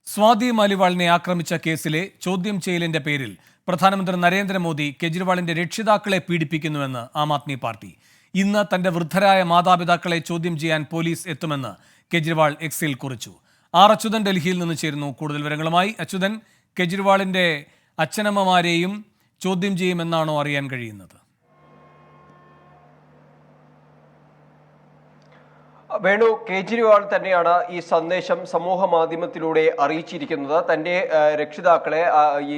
സ്വാതി മാലിവാളിനെ ആക്രമിച്ച കേസിലെ ചോദ്യം ചെയ്യലിന്റെ പേരിൽ പ്രധാനമന്ത്രി നരേന്ദ്രമോദി കെജ്രിവാളിന്റെ രക്ഷിതാക്കളെ പീഡിപ്പിക്കുന്നുവെന്ന് ആം ആദ്മി പാർട്ടി. ഇന്ന് തന്റെ വൃദ്ധരായ മാതാപിതാക്കളെ ചോദ്യം ചെയ്യാൻ പോലീസ് എത്തുമെന്ന് കെജ്രിവാൾ എക്സിൽ കുറിച്ചു. ആർ അച്യുതൻ ഡൽഹിയിൽ നിന്ന് ചേരുന്നു കൂടുതൽ വിവരങ്ങളുമായി. അച്യുതൻ, കെജ്രിവാളിന്റെ അച്ഛനമ്മമാരെയും ചോദ്യം ചെയ്യുമെന്നാണോ അറിയാൻ കഴിയുന്നത്? വേണു, കേജ്രിവാൾ തന്നെയാണ് ഈ സന്ദേശം സമൂഹ മാധ്യമത്തിലൂടെ അറിയിച്ചിരിക്കുന്നത്. തന്റെ രക്ഷിതാക്കളെ, ഈ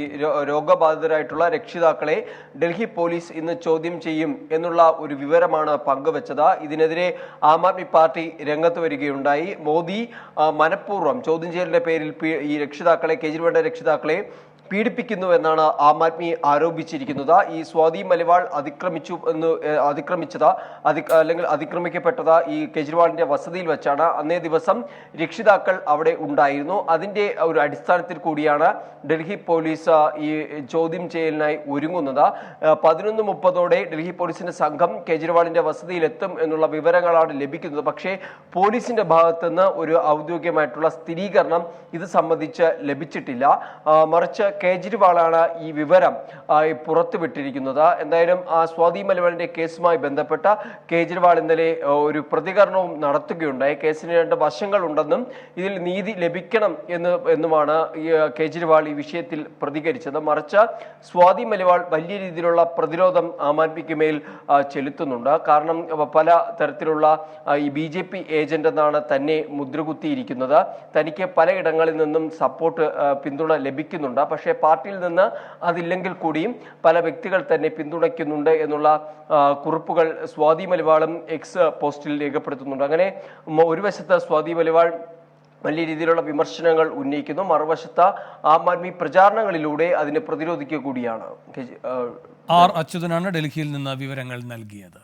രോഗബാധിതരായിട്ടുള്ള രക്ഷിതാക്കളെ ഡൽഹി പോലീസ് ഇന്ന് ചോദ്യം ചെയ്യും എന്നുള്ള ഒരു വിവരമാണ് പങ്കുവച്ചത്. ഇതിനെതിരെ ആം ആദ്മി പാർട്ടി രംഗത്ത് വരികയുണ്ടായി. മോദി മനഃപൂർവ്വം ചോദ്യം ചെയ്യലിന്റെ പേരിൽ ഈ രക്ഷിതാക്കളെ, കേജ്രിവാളിന്റെ രക്ഷിതാക്കളെ പീഡിപ്പിക്കുന്നു എന്നാണ് ആം ആദ്മി ആരോപിച്ചിരിക്കുന്നത്. ഈ സ്വാതി മലിവാൾ അതിക്രമിക്കപ്പെട്ടത് ഈ കെജ്രിവാളിന്റെ വസതിയിൽ വെച്ചാണ്. അന്നേ ദിവസം രക്ഷിതാക്കൾ അവിടെ ഉണ്ടായിരുന്നു. അതിന്റെ ഒരു അടിസ്ഥാനത്തിൽ കൂടിയാണ് ഡൽഹി പോലീസ് ഈ ചോദ്യം ചെയ്യലിനായി ഒരുങ്ങുന്നത്. 11:30 ഡൽഹി പോലീസിന്റെ സംഘം കെജ്രിവാളിന്റെ വസതിയിലെത്തും എന്നുള്ള വിവരങ്ങളാണ് ലഭിക്കുന്നത്. പക്ഷേ പോലീസിന്റെ ഭാഗത്തുനിന്ന് ഒരു ഔദ്യോഗികമായിട്ടുള്ള സ്ഥിരീകരണം ഇത് സംബന്ധിച്ച് ലഭിച്ചിട്ടില്ല. മറിച്ച് കേജ്രിവാളാണ് ഈ വിവരം പുറത്തുവിട്ടിരിക്കുന്നത്. എന്തായാലും സ്വാതി മലിവാളിന്റെ കേസുമായി ബന്ധപ്പെട്ട കേജ്രിവാൾ ഇന്നലെ ഒരു പ്രതികരണവും നടത്തുകയുണ്ടായി. കേസിന് 2 വശങ്ങളുണ്ടെന്നും ഇതിൽ നീതി ലഭിക്കണം എന്നുമാണ് കേജ്രിവാൾ ഈ വിഷയത്തിൽ പ്രതികരിച്ചത്. മറിച്ച് സ്വാതി മലിവാൾ വലിയ രീതിയിലുള്ള പ്രതിരോധം ആം ആദ്മിക്ക് മേൽ ചെലുത്തുന്നുണ്ട്. കാരണം പല തരത്തിലുള്ള ഈ BJP ഏജന്റ് എന്നാണ് തന്നെ മുദ്രകുത്തിയിരിക്കുന്നത്. തനിക്ക് പലയിടങ്ങളിൽ നിന്നും സപ്പോർട്ട്, പിന്തുണ ലഭിക്കുന്നുണ്ട്. പക്ഷേ പാർട്ടിയിൽ നിന്ന് അതില്ലെങ്കിൽ കൂടിയും പല വ്യക്തികൾ തന്നെ പിന്തുണയ്ക്കുന്നുണ്ട് എന്നുള്ള കുറിപ്പുകൾ സ്വാതി മലിവാളും എക്സ് പോസ്റ്റിൽ രേഖപ്പെടുത്തുന്നുണ്ട്. അങ്ങനെ ഒരു വശത്ത് സ്വാതി മലിവാൾ വലിയ രീതിയിലുള്ള വിമർശനങ്ങൾ ഉന്നയിക്കുന്നു, മറുവശത്ത് ആം ആദ്മി പ്രചാരണങ്ങളിലൂടെ അതിനെ പ്രതിരോധിക്കുക കൂടിയാണ്. ആർ അച്യുതനാണ് ഡൽഹിയിൽ നിന്ന് വിവരങ്ങൾ നൽകിയത്.